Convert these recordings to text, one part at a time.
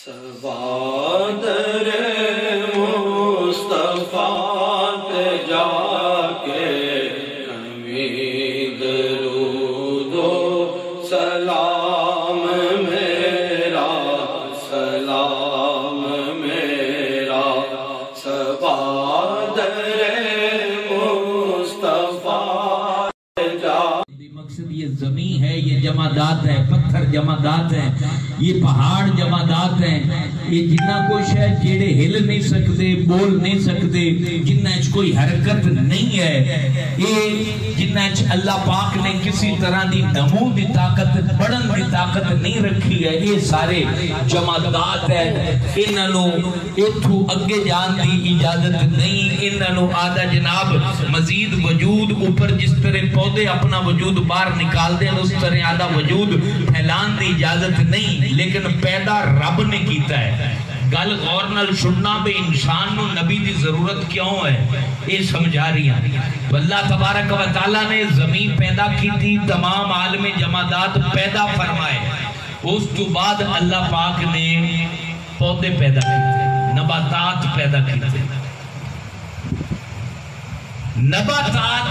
سوادر مصطفیٰ تے جا کے کمی درود و سلام میرا سوادر مصطفیٰ تے جا۔ مقصد یہ زمین ہے، یہ جمادات ہے، پتھر جمادات ہیں، یہ پہاڑ جمادات ہیں، یہ جنہ کچھ ہے جیڑے ہل نہیں سکتے، بول نہیں سکتے، جنہ کوئی حرکت نہیں ہے، یہ جنہ اللہ پاک نے کسی طرح دی نمو دی طاقت بڑھن دی طاقت نہیں رکھی ہے، یہ سارے جمادات ہیں۔ انہوں اتھو اگے جان دی اجازت نہیں، انہوں آدھا جناب مزید وجود اوپر جس طرح پودے اپنا وجود باہر نکال دیں اس طرح آدھا وجود پھیلان دی اجازت نہیں، لیکن پیدا رب نے کیتا ہے۔ گل غور نال سننا بے انسان نو نبی دی ضرورت کیوں ہے یہ سمجھا رہی ہیں۔ تو اللہ تبارک و تعالیٰ نے زمین پیدا کی تھی، تمام عالم جمادات پیدا فرمائے، اس تو بعد اللہ پاک نے پودے پیدا کیتے، نباتات پیدا کیتے۔ نباتات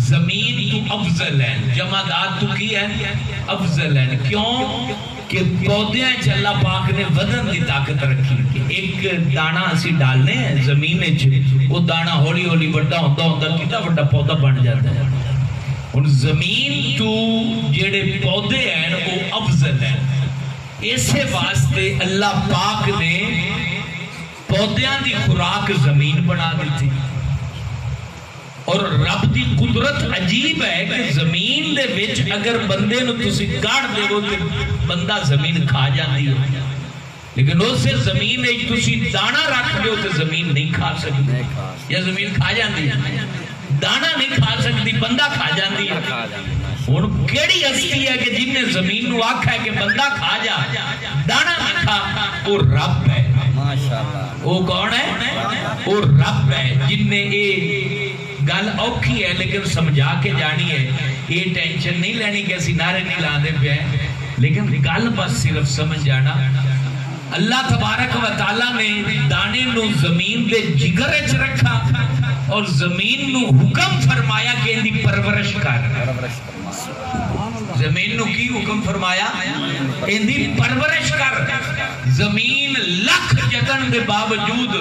زمین تو افضل ہے، جمادات تو کی ہے افضل ہے۔ کیوں کہ پودیاں چ اللہ پاک نے وزن دی طاقت رکھی۔ ایک دانا اسی ڈالنے ہیں زمین چ، وہ دانا ہولی ہولی بڑا ہوتا ہوتا کتنا بڑا پودا بن جاتا ہے۔ اور زمین تو جڑے پودے ہیں وہ افضل ہیں، اسے واسطے اللہ پاک نے پودیاں دی خوراک زمین بنا دی تھی۔ اور رب دی قدرت عجیب ہے کہ زمین دے وچ اگر بندے نو تسی گاڑ دے ہو تو بندہ زمین کھا جاتی ہے، لیکن اس سے زمین ایک تسی دانا رکھ دے ہو تو زمین نہیں کھا سکتی، یا زمین کھا جاتی ہے، دانا نہیں کھا سکتی، بندہ کھا جاتی ہے۔ اور کیڑی ہستی ہے کہ جن نے زمین نو آکھا ہے کہ بندہ کھا جا دانا نہ کھا، وہ رب ہے۔ وہ کون ہے؟ وہ رب ہے جن نے گل اوکھی ہے لیکن سمجھا کے جانی ہے، یہ ٹینشن نہیں لینی کہ اسی نعرے نہیں لاندے پہ ہیں، لیکن گل بس صرف سمجھ جانا۔ اللہ تبارک و تعالیٰ نے دانے نو زمین دے جگر اچ رکھا اور زمین نو حکم فرمایا کہ ان دی پرورش کر۔ زمین نو کی حکم فرمایا؟ ان دی پرورش کر۔ زمین لکھ جتن دے باوجود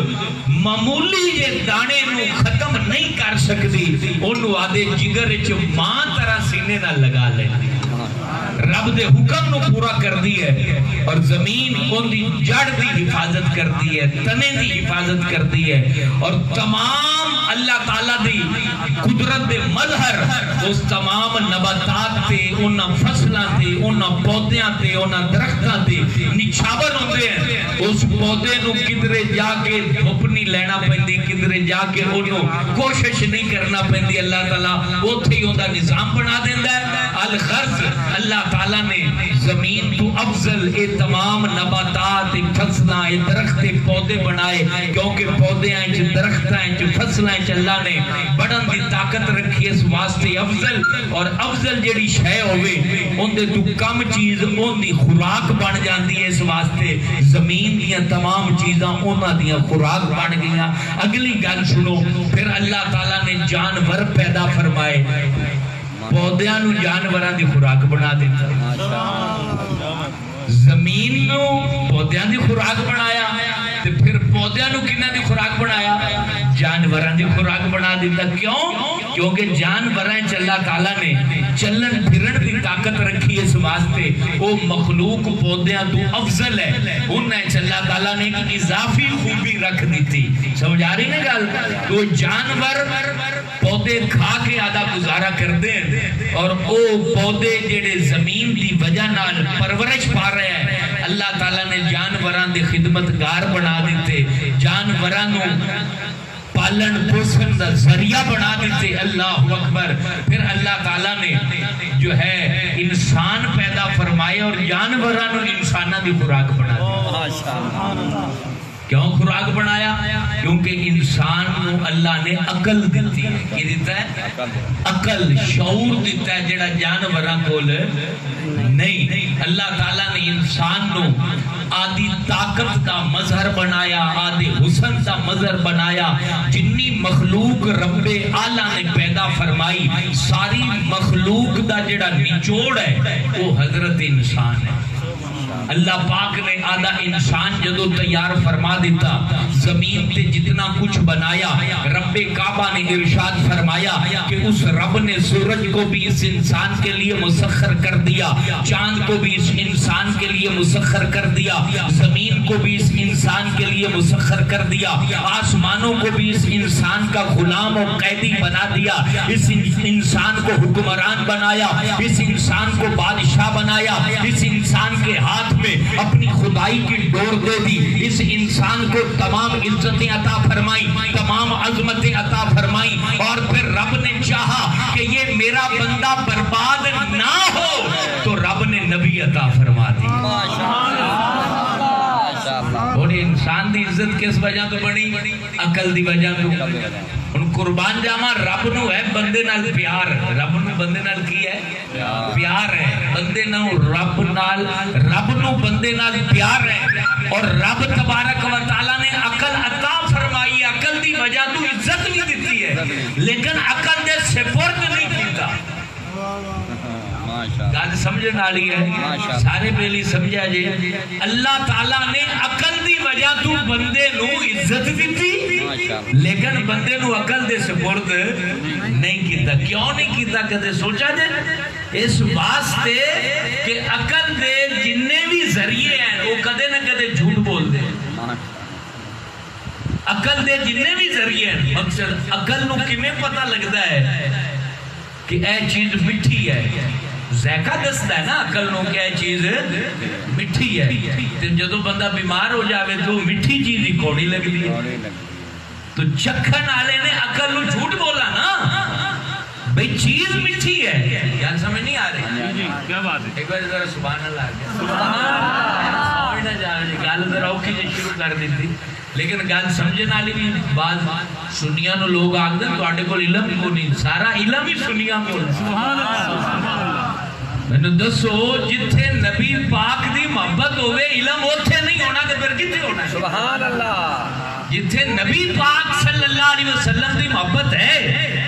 معمولی یہ دانے نو ختم نہیں کر سکتی، انہوں آدھے جگر اچ ماں طرح سینے نہ لگا لیں، رب دے حکم نو پورا کر دی ہے۔ اور زمین ان دی جڑ دی حفاظت کر دی ہے، تنے دی حفاظت کر دی ہے، اور تمام اللہ تعالیٰ دی قدرت دے مظہر اس تمام نباتات تے، انہاں فصلہ تے، انہاں پودیاں تے، انہاں درختاں تے نچھاور ہوتے ہیں۔ اس پودے نو کدرے جا کے دھوپ نہیں لینا پہندی، کدرے جا کے انہوں کوشش نہیں کرنا پہندی، اللہ تعالیٰ وہ تھی ہوندہ نظام بنا دیندہ ہے۔ الغرض اللہ تعالیٰ نے زمین تو افضل اے تمام نباتات، اے فصلہ، اے درخت، اے پودے بنائے، کیونکہ پودے ہیں جو درخت ہیں جو فصلہ ہیں اللہ نے بڑھن دی طاقت رکھی اس واسطے افضل۔ اور افضل جڑی شے ہوئے ان دے تو کم چیز ان دی خوراک بن جاندی ہے، اس واسطے زمین دیاں تمام چیزاں انہاں دیاں خوراک بن گئیاں۔ اگلی گل سنو، پھر اللہ تعالیٰ نے جانور پیدا فرمائے، پودیاں نو جانوراں دی خوراک بنا دیتا، زمین نو پودیاں دی خوراک بنایا، تے پھر پودیاں نو کنہ دی خوراک بنایا؟ جانوراں دی خوراک بنا دیتا۔ کیوں؟ کیونکہ جانوراں اللہ تعالیٰ نے چلن پھرن دی طاقت رکھی اس واسطے، وہ مخلوق پودیاں تو افضل ہے، انہیں اللہ تعالیٰ نے ایک اضافی خوبی رکھ دی تھی۔ سمجھ آ رہی نا گل؟ تو جانور پودے کھا کے آدھا گزارا کرتے ہیں، اور وہ پودے جڑے زمین دی وجہ نال پرورش پا رہے ہیں، اللہ تعالیٰ نے جانوراں دی خدمتگار بنا دیتے، جانوراں نو پالن پوشن دا ذریعہ بنا دیتے۔ اللہ اکبر۔ پھر اللہ تعالیٰ نے جو ہے انسان پیدا فرمائے اور جانوراں نو انساناں دی خوراک بنا دی۔ کیوں خوراک بنایا؟ کیونکہ انسان کو اللہ نے عقل دیتی ہے. کی دیتا ہے؟ عقل، شعور دیتا ہے جڑا جانوراں کول نہیں. اللہ تعالیٰ نے انسان کو آدھی طاقت کا مظہر بنایا، آدھی حسن کا مظہر بنایا. جنی مخلوق رب اعلیٰ نے پیدا فرمائی، ساری مخلوق دا جڑا نچوڑ ہے وہ حضرت انسان ہے. اللہ پاک نے آدھا انسان جدو تیار فرما دیتا، زمین تے جتنا کچھ بنایا، رب کعبہ نے ارشاد فرمایا کہ اس رب نے سورج کو بھی اس انسان کے لیے مسخر کر دیا، چاند کو بھی اس انسان کے لیے مسخر کر دیا، زمین کو بھی اس انسان کے لیے مسخر کر دیا، آسمانوں کو بھی اس انسان کا غلام اور قیدی بنا دیا، اس انسان کو حکمران بنایا، اس انسان کو بادشاہ بنایا، اس انسان کے ہاتھ میں اپنی خدائی کی ڈور دے دی، اس انسان کو تمام عزتیں عطا فرمائی، تمام عظمتیں عطا فرمائی. اور پھر رب نے چاہا کہ یہ میرا بندہ برباد نہ ہو تو رب نے نبی عطا فرما دی. اور انسان دی عزت کس وجہ تو بڑی؟ عقل دی وجہ تو. ان قربان جاما رب نو ہے بندے نال پیار. رب نو بندے نال کی ہے؟ پیار ہے. بندے نو رب نو بندے نال پیار ہے. اور رب تبارک و تعالیٰ نے عقل عطا فرمائی. عقل دی وجہ تو عزت بھی دیتی ہے لیکن عقل دے سپرد نہیں کیتا. گل سمجھن والی ہے، سارے بیلی سمجھا جی. اللہ تعالیٰ نے عقل دی وجہ تو بندے نو عزت دیتی لیکن بندے نو عقل دے سپرد نہیں کیتا. کیوں نہیں کیتا؟ کدے سوچا جے؟ اس واسطے کہ عقل دے جننے بھی ذریعے ہیں وہ کدے نہ کدے جھوٹ بول دے. عقل دے جننے بھی ذریعے ہیں، مقصد عقل نو کیویں پتہ لگتا ہے کہ اے چیز مٹھی ہے؟ ذائقہ دستا ہے نا عقل نو کہ اے چیز مٹھی ہے. جدو بندہ بیمار ہو جاوے تو مٹھی چیز ہی کوڑی لگ دی. تو چکھن والے نے عقل نو جھوٹ بولا نا بھئی چیز مٹھی ہے. یاد سمجھ نہیں آ رہی؟ کیا بات ہے؟ ایک بار ذرا سبحان اللہ آ گیا. سمجھ نہ جا رہی گل ذرا اوکھی جی شروع کر دیتی لیکن گل سمجھن والی بھی. بعض سنیاں نو لوگ آکھدے تواڈے کول علم کو نہیں، سارا علم ہی سنیاں کول. سبحان اللہ. میں دسو جتھے نبی پاک دی محبت ہوئے علم اوتھے نہیں ہونا تے پھر کتھے ہونا ہے؟ سبحان اللہ. جتھے نبی پاک صلی اللہ علیہ وسلم دی محبت ہے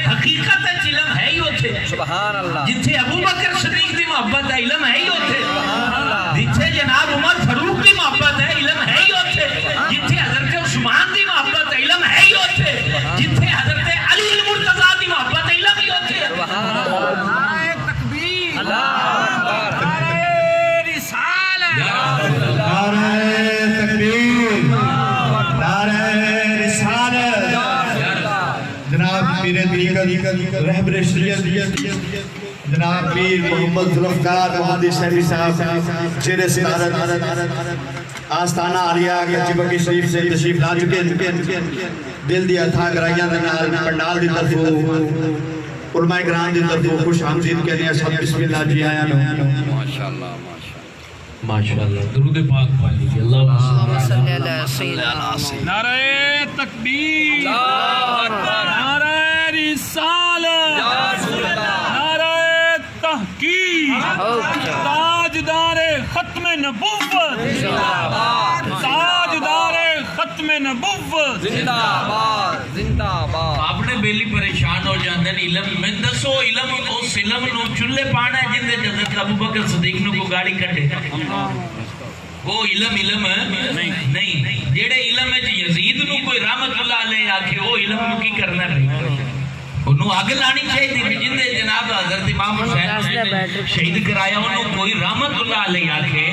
حقیقت ہے، علم ہے ہی اوتھے. سبحان اللہ. جتھے ابو بکر صدیق دی محبت ہے علم ہے ہی اوتھے. سبحان اللہ. جتھے جناب عمر فاروق دی محبت ہے علم ہے ہی اوتھے. جتھے حضرت عثمان دی محبت ہے علم ہے ہی اوتھے. جتھے حضرت علی المرتضیٰ دی محبت ہے علم ہی اوتھے. سبحان اللہ. تکبیر. اللہ اکبر. نعرہ رسالت. نعرہ تکبیر. نعرہ رسالت. جناب پیر طریقت رہبر شریعت جناب پیر محمد ذوالفقار محمدی شہری صاحب زیر صدارت آستانہ عالیہ کچی بکی شریف سے تشریف لا چکے ہیں. دل دیا تھا کرائیاں دنال پنڈال دی طرف علماء کرام دی طرف خوش آمدید کہنے ہیں. سب بسم اللہ جی آیا نو. ماشاءاللہ ماشاءاللہ. درود پاک پالی جی. اللہم صلی اللہ سیدنا. نعرہ تکبیر. نعرہ رسالت. نعرہ تحقیق. تاجدار ختم نبوت. تاجدار ختم نبوت. زندہ باد. زندہ باد. آپ نے بیلی پریشان ہو جاندے ہیں علم میں دسو. علم اس علم نو چلے پانا ہے جن دے حضرت ابو بکر صدیق نو کو گاڑی کٹے. وہ علم نہیں. جیڑے علم ہے یزید نو کوئی رحمت اللہ علیہ آکھے وہ علم نو کی کرنا ہے؟ انہوں آگے لانی چاہیے تھی. جن دے جناب حضرت امام حسین نے شہید کرایا انہوں کوئی رحمت اللہ علیہ آکھے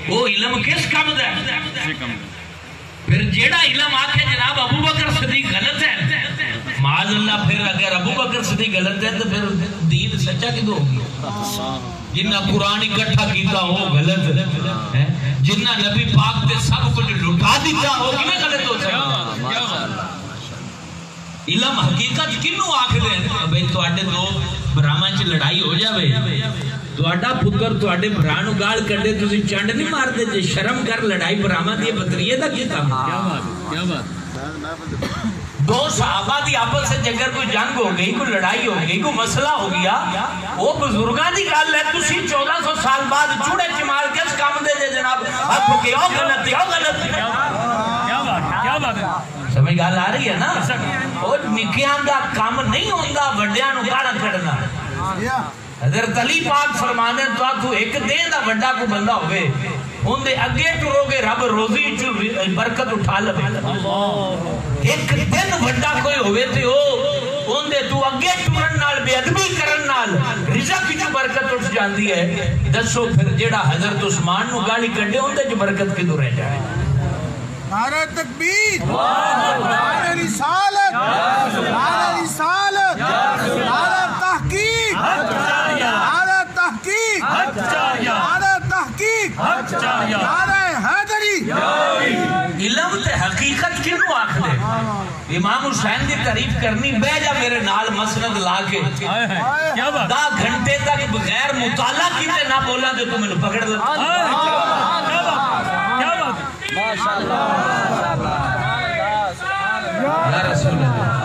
وہ علم کس کم دا ہے؟ پھر جیڑا علم آکھے جناب ابو بکر صدیق غلط ہے معاذ اللہ، پھر اگر ابو بکر صدیق غلط ہے تو پھر دین سچا کدو ہوگی؟ جنہ قرآن اکٹھا کیتا ہو غلط ہے، جنہ نبی پاک تے سب کچھ لٹا دیتا ہو کیوں غلط ہو سکتا؟ علم حقیقت کنوں آکھ دیں؟ بھئی تو آٹے دو برامہ چ لڑائی ہو جاوے تہاڈا پتر تہاڈے بھرا نو گال کڈے تسی چنڈ نہیں ماردے جے شرم کر لڑائی براواں دی بتریے دا کی کام کیا بات دو صحابہ دی آپس سے اگر کوئی جنگ ہو گئی کوئی لڑائی ہو گئی کوئی مسئلہ ہو گیا وہ بزرگاں دی گل ہے تسی 1400 سال بعد چوڑے چمال کے اس کام دے جناب آپ کے او غلط کیا بات ہے سمجھ گل آ رہی ہے نا وہ نکیاں دا کام نہیں ہوندا وڈیاں نو گاڑا کڈنا حضرت علی پاک فرمانے تو ایک دن دا وڈا کو بندہ ہوئے ان دے اگے ٹرو گے رب روزی چ برکت اٹھا لے ایک دن وڈا کوئی ہوئے تے او ان دے تو اگے ٹرن نال بے ادبی کرن نال رزق کی برکت اٹھ جاندی ہے دسو پھر جیڑا حضرت عثمان نو گالی کڈے ان دے برکت کدوں رہ جائے نعرہ تکبیر نعرہ رسالت نعرہ رسالت نعرہ تحقیق نعرہ تحقیق نعرہ تحقیق نعرہ حیدری علم تے حقیقت کنوں آکھ دے امام حسین دی تعریف کرنی بہ جا میرے نال مسند لا کے دا گھنٹے تک بغیر مطالعہ کیتے نہ بولا جو تو میں پکڑ لے یا رسول اللہ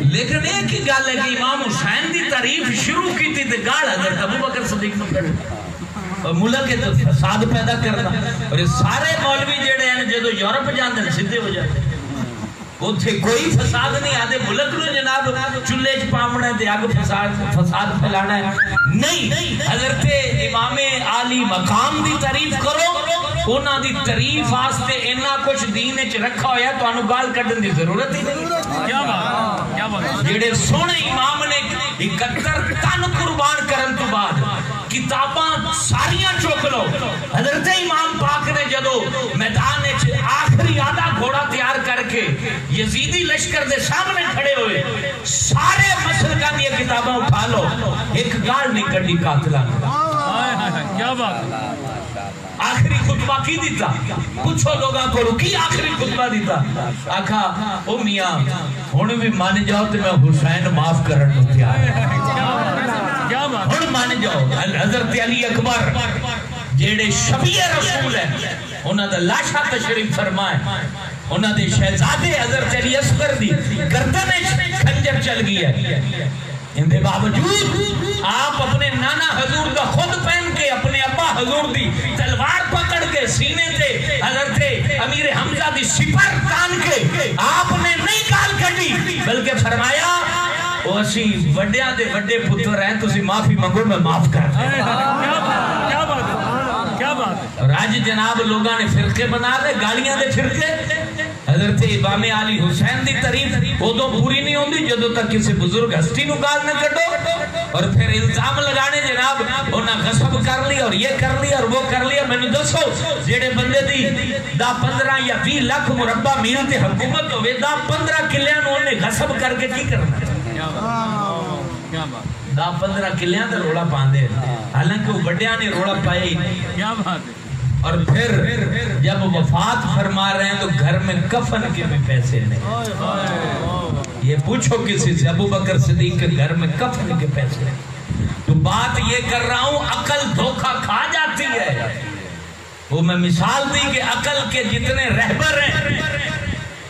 لیکن ایک ہی گل ہے کہ امام حسین دی تعریف شروع کی تھی تے گال حضرت ابو بکر صدیق نے کر اور ملک کے فساد پیدا کرنا اور سارے مولوی جڑے ہیں جدو یورپ جاندے سیدھے ہو جاتے اوتھے کوئی فساد نہیں آدھے ملک نو جناب چولہے چ پاونا تے اگ فساد پھیلانا ہے نہیں حضرت امام عالی مقام دی تعریف کرو انہاں دی تعریف واسطے اتنا کچھ دین وچ رکھا ہویا تانوں گال کڈن دی ضرورت ہی نہیں کیا بات جڑے سونے امام نے 71 تن قربان کرن تو بعد کتاباں ساریاں چوک لو حضرت امام پاک نے جدو میدان وچ آخری آدھا گھوڑا تیار کر کے یزیدی لشکر دے سامنے کھڑے ہوئے سارے مسلکاں دی کتاباں اٹھا لو ایک گال نہیں کڈی قاتلاں کیا بات آخری خطبہ کی دیتا پوچھو لوگاں کو کی آخری خطبہ دیتا آکھا او میاں ہن بھی مان جاؤ تے میں حسین معاف کرن نوں تیار ہن مان جاؤ حضرت علی اکبر جیڑے شفیع رسول ہیں انہاں دا لاشا تشریف فرمائے انہاں دے شہزادے حضرت علی اصغر دی گردن وچ خنجر چل گئی ہے ان دے باوجود آپ اپنے نانا حضور دا خود پہن کے اپنے ابا حضور دی تلوار پکڑ کے سینے تے حضرت امیر حمزہ دی سپر تان کے آپ نے نہیں گال کٹی بلکہ فرمایا وہ اسی وڈیاں دے وڈے پتر ہیں تسی معافی منگو میں معاف کر کیا بات اور آج جناب لوگاں نے فرقے بنا دے گالیاں دے فرقے حضرت امام علی حسین دی تعریف ادو پوری نہیں ہوندی جدوں تک کسی بزرگ ہستی نو گال نہ کڈو اور پھر الزام لگانے جناب انہاں غصب کر لی اور یہ کر لیا اور وہ کر لیا میں نے دسو جیڑے بندے دی دا 15 یا 20 لاکھ مربع میل تے حکومت ہوئے دا 15 کلیاں نو نے غصب کر کے کی کرنا دا 15 کلیاں تے روڑا پاندے حالانکہ وہ بڑیاں نے روڑا پایا ہی نہیں کیا بات ہے اور پھر جب وفات فرما رہے ہیں تو گھر میں کفن کے بھی پیسے نہیں یہ پوچھو کسی سے ابو بکر صدیق کے گھر میں کفن کے پیسے نہیں تو بات یہ کر رہا ہوں عقل دھوکہ کھا جاتی ہے وہ میں مثال دی کہ عقل کے جتنے رہبر ہیں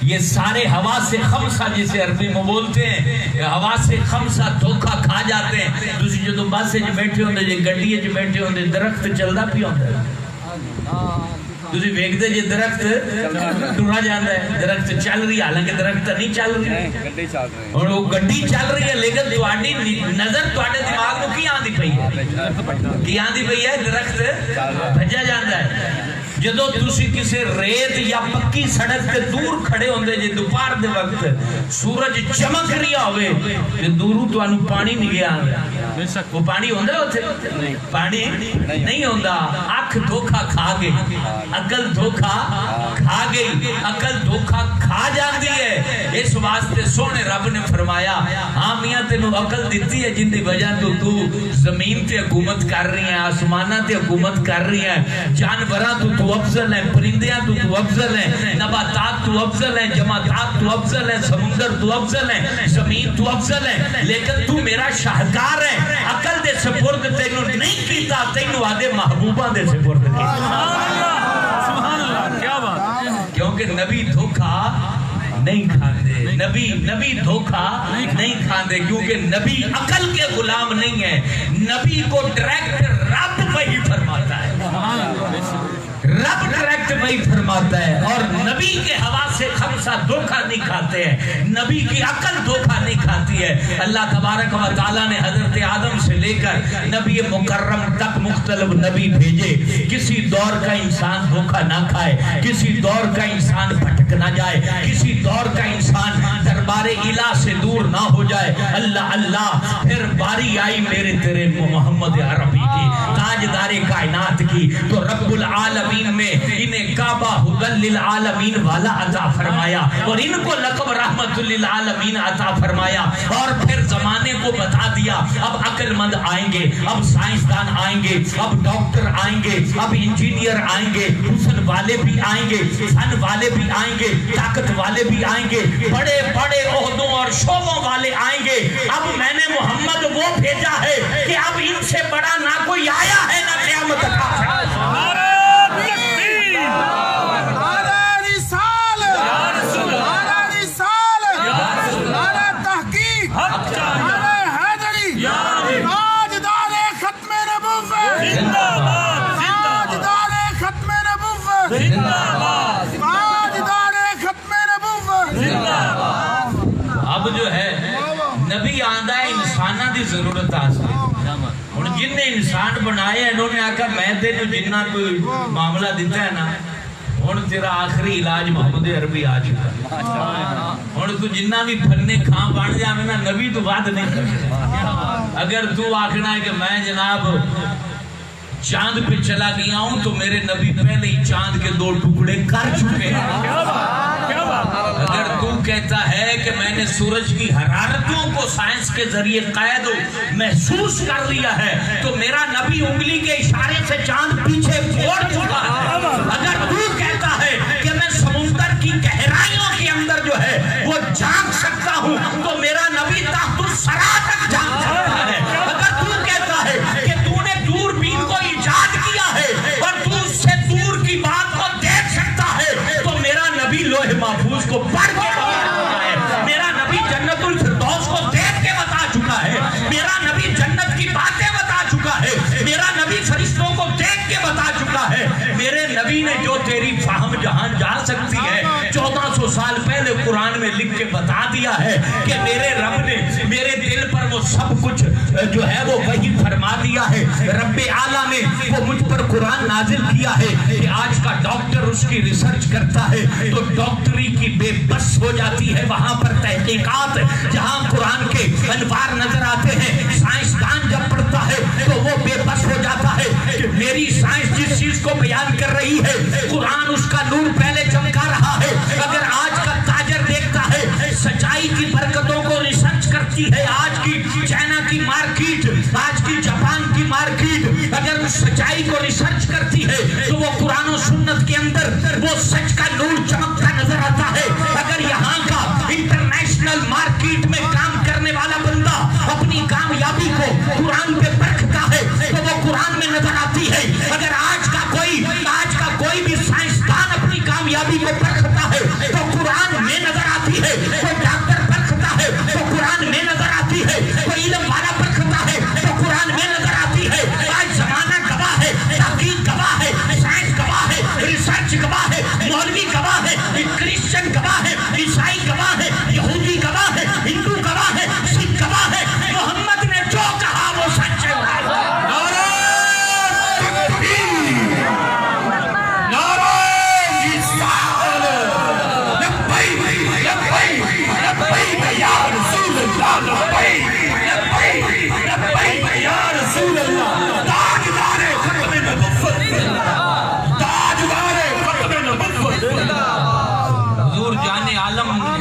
یہ سارے حواس خمسہ جسے عربی میں بولتے ہیں حواس خمسہ دھوکہ کھا جاتے ہیں دوسری جو بس سے بیٹھے ہوندے جو گڈی جو بیٹھے ہوندے درخت چلدا پی ہوندا ہے تسی ویکھدے جے درخت ٹرا جاندا ہے درخت چل رہی حالانکہ درخت نہیں چل رہی اور وہ گڈی چل رہی ہے لیکن تواڈی نظر تواڈے دماغ نو کی آندی پئی ہے درخت بھجا جاندا ہے جدو تسی کسی ریت یا پکی سڑک تے دور کھڑے ہوندے جے دوپہر دے وقت سورج چمک رہا ہوئے تے دوروں تانوں پانی نہیں گیا وہ پانی ہوندا اوتھے پانی نہیں ہوندا اکھ دھوکا کھا گئی عقل دھوکا کھا گئی عقل دھوکا کھا جاندی ہے اس واسطے سونے رب نے فرمایا ہاں میاں تینوں عقل دتی ہے جن دی وجہ تو زمین تے حکومت کر رہی ہے آسماناں تے حکومت کر رہی ہے جانوراں تو تو افضل ہے، پرندیاں تو افضل ہے، نباتات تو افضل ہے، جماعتات تو افضل ہے، سمندر تو افضل ہے، زمین تو افضل ہے، لیکن تو میرا شاہکار ہے، عقل دے سپرد تینوں نہیں کیتا، تینوں آدھے محبوبہ دے سپرد کیتا۔ سبحان اللہ، کیا بات، کیونکہ نبی دھوکہ نہیں کھاندے، نبی دھوکہ نہیں کھاندے، کیونکہ نبی عقل کے غلام نہیں ہے، نبی کو ڈائریکٹ رب وہی فرماتا ہے، رب ڈائریکٹ وہی فرماتا ہے، اور نبی کے ہوا سے خمسہ دھوکہ نہیں کھاتے ہیں، نبی کی عقل دھوکہ نہیں کھاتی ہے۔ اللہ تبارک و تعالیٰ نے حضرت آدم سے لے کر نبی مکرم تک مختلف نبی بھیجے، کسی دور کا انسان دھوکہ نہ کھائے، کسی دور کا انسان بھٹک نہ جائے، کسی دور کا انسان دربار الہ سے دور نہ ہو جائے۔ اللہ اللہ، پھر باری آئی میرے تیرے محمد عربی کی، تاجدار کائنات کی، تو رب العالمین میں انہیں کعبہ ہدل للعالمین والا عطا فرمایا، اور ان کو لقب رحمت للعالمین عطا فرمایا، اور پھر زمانے کو بتا دیا اب عقل مند آئیں گے، اب سائنسدان آئیں گے، اب ڈاکٹر آئیں گے، اب انجینئر آئیں گے، حسن والے بھی آئیں گے، فن والے بھی آئیں گے، طاقت والے بھی آئیں گے، بڑے بڑے عہدوں اور شعبوں والے آئیں گے۔ اب میں نے محمد وہ بھیجا ہے کہ اب ان سے بڑا نہ کوئی آیا ہے نہ قیامت کا۔ اب جو ہے نبی آندہ ہے انسانہ دی ضرورت آسان، اور جن نے انسان بنائے ہیں انہوں نے آکا میں تیرے جنہ کوئی معاملہ دیتا ہے نا، اور تیرا آخری علاج محمد عربی آ چکا، اور تو جنہ بھی پھرنے کھاں بان جانے نا، نبی تو بات نہیں کرتا۔ اگر تو آکھنا ہے کہ میں جناب چاند پہ چلا گیا ہوں تو میرے نبی پہلے ہی چاند کے 2 ٹکڑے کر چکے ہیں۔ اگر تو کہتا ہے کہ میں نے سورج کی حرارتوں کو سائنس کے ذریعے قید محسوس کر لیا ہے تو میرا نبی انگلی کے اشارے سے چاند پیچھے پھوڑ چکا ہے۔ اگر تو کہتا ہے کہ میں سمندر کی گہرائیوں کے اندر جو ہے وہ جھانک سکتا ہوں تو میرا نبی تحت الثری تک جھانک سکتا ہے۔ اگر تو کہتا ہے کہ تو نے دوربین کو ایجاد کیا ہے اور تو اس سے دور کی بات کو دیکھ سکتا ہے تو میرا نبی لوح محفوظ کو پڑھ کے بتا چکا ہے، میرا نبی جنت الفردوس کو دیکھ کے بتا چکا ہے، میرا نبی جنت کی باتیں بتا چکا ہے، میرا نبی فرشتوں کو دیکھ کے بتا چکا ہے۔ میرے نبی نے جو تیری فہم جہاں جا سکتی ہے 1400 سال پہلے قرآن میں لکھ کے بتا دیا ہے کہ میرے رب نے میرے دل پر وہ سب کچھ جو ہے وہ وہی فرما دیا ہے۔ رب اعلیٰ نے وہ مجھ پر قرآن نازل کیا ہے کہ آج کا ڈاکٹر اس کی ریسرچ کرتا ہے تو ڈاکٹری کی بے بس ہو جاتی ہے، وہاں پر تحقیقات جہاں قرآن کے انوار نظر آتے ہیں، سائنسدان جب پڑھتا ہے تو وہ بے بس ہو جاتا ہے کہ میری سائنس جس چیز کو بیان کر رہی ہے قرآن اس کا نور پہلے چمکا رہا ہے۔ اگر آج کا تاجر دیکھتا ہے سچائی کی برکتوں کو ریسرچ کرتی ہے، آج کی چائنا کی مارکیٹ، آج کی جاپان کی مارکیٹ اگر اس سچائی کو ریسرچ کرتی ہے تو وہ قرآن و سنت کے اندر وہ سچ کا نور چمکتا نظر آتا ہے۔ اگر یہاں کا انٹرنیشنل مارکیٹ میں کام کرنے والا بندہ اپنی کامیابی کو قرآن پہ پرکھتا ہے تو وہ قرآن میں نظر آتی ہے۔ اگر آج کا کوئی بھی سائنسدان اپنی کامیابی کو پرکھتا ہے تو قرآن میں نظر آتی ہے، کوئی ڈاکٹر پرکھتا ہے تو قرآن میں نظر آتی ہے، کوئی علم والا پرکھتا ہے تو قرآن میں نظر آتی ہے۔ آج زمانہ گواہ ہے، تحقیق گواہ ہے، سائنس گواہ ہے، ریسرچ گواہ ہے، مولوی گواہ ہے، کرسچن گواہ ہے، عیسائی گواہ ہے، یہودی گواہ ہے، ہندو گواہ ہے، سکھ گواہ ہے، محمد نے جو کہا وہ سچ ہے۔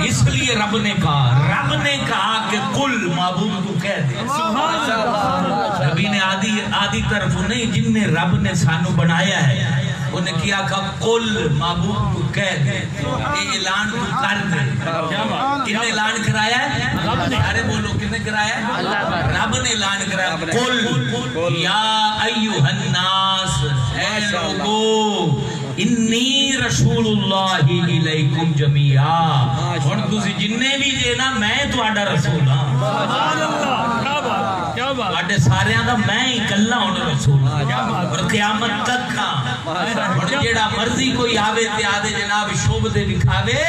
اس لیے رب نے کہا کہ قل معبود تو کہہ دے۔ نبی نے آدھی طرف نہیں، جن نے رب نے سانو بنایا ہے انہیں کیا کہا قل محبوب کو کہہ دے یہ اعلان تو کر دے کن نے اعلان کرایا ہے سارے بولو کن نے کرایا ہے رب نے اعلان کرایا قل یا ایوہ الناس اے لوگو انی رسول اللہ علیکم جمیعا اور تسی جننے بھی جینا میں تو آڈا رسول ہاں آڈے سارے آدھا میں ہی کلہ ہونے رسول اور قیامت تک ہاں اور جیڑا مرضی کوئی آوے تے آدھے جناب شوب دے دکھاوے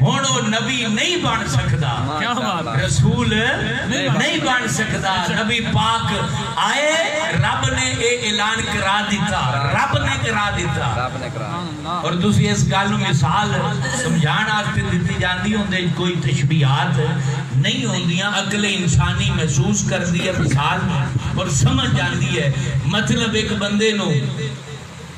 ہونو نبی نہیں بن سکتا رسول نہیں بن سکتا نبی پاک آئے رب نے اعلان کرا دیتا رب نے کرا دیتا اور دوسری اس گالوں مثال سمجھان آتے دیتی جاندی ہوں دے کوئی تشبیہات نہیں ہوں دیاں عقل انسانی محسوس کر دیا مثال اور سمجھ جاندی ہے مطلب ایک بندے نو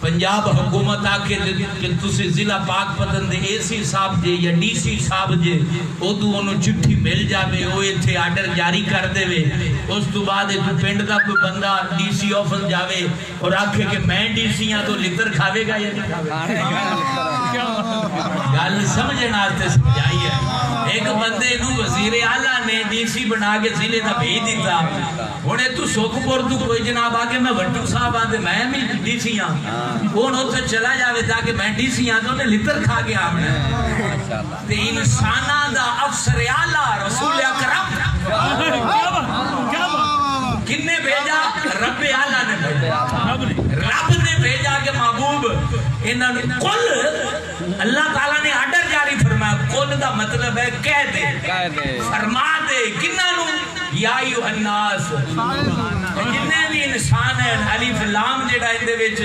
پنجاب حکومت آکے کہ تُسے ضلع پاک پتن دے اے سی صاحب جے یا ڈی سی صاحب جے او دو انہوں چٹھی مل جاوے اوے تھے آرڈر جاری کر دے وے اس تو بعد تو پینڈ دا کوئی بندہ ڈی سی آفس جاوے اور آکھے کہ میں ڈی سی ہاں تو لتر کھاوے گا یا نہیں کھاوے گال سمجھنا آتے سمجھائی ہے ایک بندے نو وزیر اعلیٰ نے ڈی سی بنا کے ضلع دا بھیج دیتا انہیں تو سوکپور تو کوئی جناب آگے میں وٹو صاحب آدھے میں بھی ڈی سی ہاں وہ انہوں سے چلا جاوے تاکہ میں ڈی سی آدھوں نے لتر کھا کے آمنے تے انسانہ دا افسر اعلیٰ رسول اکرم کن نے بھیجا رب اعلیٰ نے بھیجا رب نے بھیجا کہ محبوب انہوں نے قل اللہ تعالیٰ نے آرڈر جاری فرمایا قل دا مطلب ہے کہہ دے فرما دے کنہاں نو یا ایوہ الناس جنہیں بھی انسان ہے الف لام جیڑا اندے وچ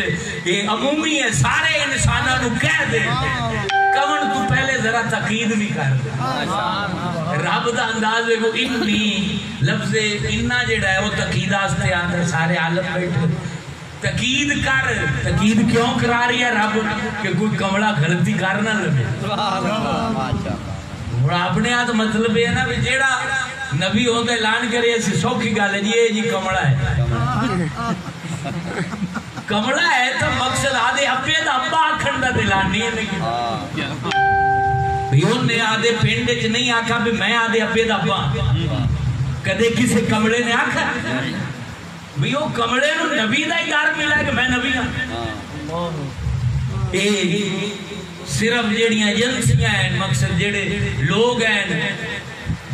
یہ عمومی ہے سارے انسانہ نو کہہ دے کون تو پہلے ذرا تقید بھی کر دے رب دا انداز ہے وہ انی لفظ انہ جیڑا ہے وہ تقید آستے آتے سارے عالم بیٹھے تقید کر تقید کیوں کرا رہی ہے رب کہ کوئی کمڑا غلطی کرنا لگے اور اپنے آدھ مطلب ہے نا بھی جیڑا نبی ہوندے اعلان کرے ایسی سوکھی گال ہے یہ جی کمڑا ہے کمڑا ہے تو مقصد آدھے ابے دا ابا آکھن دا دلان نہیں ہے بیون نے آدھے پینڈے چ نہیں آکھا بھی میں آدھے ابے دا ابا کدے کسے کمڑے نے آکھا بیو کمڑے نو نبی دا ہی دار ملا ہے کہ میں نبی ہاں صرف جیڑیاں ایجنسیاں ہیں مقصد جیڑے لوگ ہیں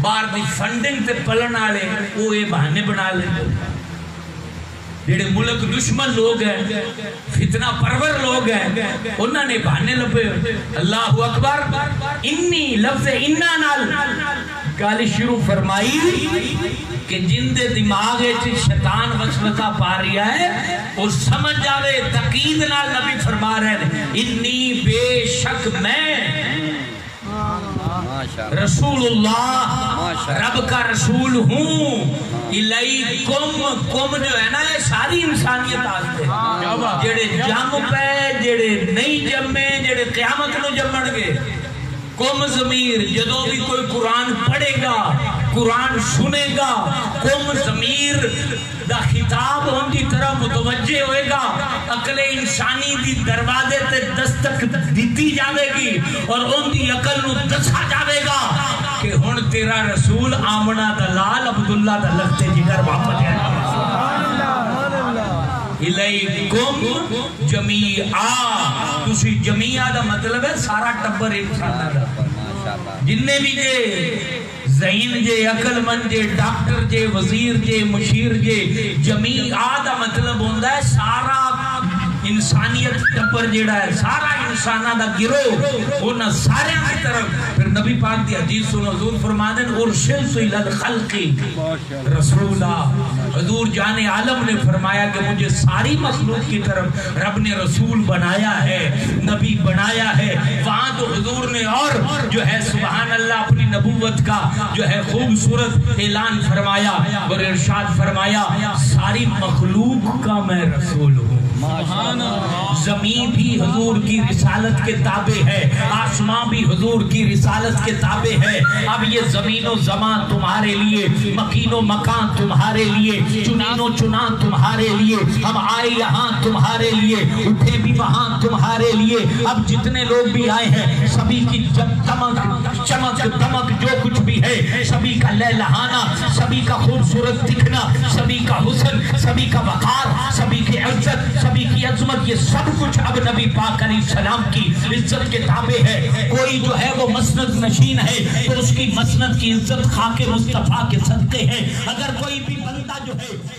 بار دی فنڈنگ تے پلن آلے وہ یہ بہانے بنا لیں جیڑے ملک دشمن لوگ ہیں فتنہ پرور لوگ ہیں انہوں نے بہانے لپے اللہ اکبر انی لفظ انہ نال گالی شروع فرمائی کہ جن دے دماغ شیطان وسوسہ پا رہا ہے اور سمجھ جاوے تقید نال نبی فرما رہے ہیں انی بے شک میں رسول اللہ رب کا رسول ہوں الیکم کم جو ہے نا یہ ساری انسانیت آتے ہیں جڑے جم پہ جڑے نہیں جمے جڑے قیامت نو جمن گے کم ضمیر جدو بھی کوئی قرآن پڑھے گا قرآن سنے گا کم ضمیر دا خطاب ان کی طرح متوجہ ہوئے گا عقل انسانی دی دروازے تے دستک دیتی جاوے گی اور ان دی عقل نو دسا جاوے گا کہ ہن تیرا رسول آمنہ دلال عبداللہ دا لگتے جگر واپس ہے الیکم جمیعا تسی جمیعا دا مطلب ہے سارا ٹبر ایک ساتھ دا جننے بھی جے ذہین جے عقل مند جے ڈاکٹر جے وزیر جے مشیر جے جمیعا دا مطلب ہوندہ ہے سارا انسانیت ٹبر جیڑا ہے سارا انسانہ دا گروہ ہونا سارے کی طرف پھر نبی پاک دی حدیث سنو حضور فرما دیں ارسلت الی الخلق رسولہ حضور جان عالم نے فرمایا کہ مجھے ساری مخلوق کی طرف رب نے رسول بنایا ہے نبی بنایا ہے وہاں تو حضور نے اور جو ہے سبحان اللہ اپنی نبوت کا جو ہے خوبصورت اعلان فرمایا اور ارشاد فرمایا ساری مخلوق کا میں رسول ہوں زمین بھی حضور کی رسالت کے تابع ہے، آسمان بھی حضور کی رسالت کے تابع ہے۔ اب یہ زمین و زمان تمہارے لیے، مکین و مکان تمہارے لیے، چنین و چنان تمہارے لیے، ہم آئے یہاں تمہارے لیے، اٹھے بھی وہاں تمہارے لیے۔ اب جتنے لوگ بھی آئے ہیں سبھی کی چمک دمک جو کچھ بھی ہے، سبھی کا لہلہانا، سبھی کا خوبصورت دکھنا، سبھی کا حسن، سبھی کا وقار، سبھی کی عزت، سبھی کی عظمت، یہ سب کچھ اب نبی پاک علیہ السلام کی عزت کے تابع ہے۔ کوئی جو ہے وہ مسند نشین ہے تو اس کی مسند کی عزت خاک مصطفیٰ کے صدقے ہے۔ اگر کوئی بھی بندہ جو ہے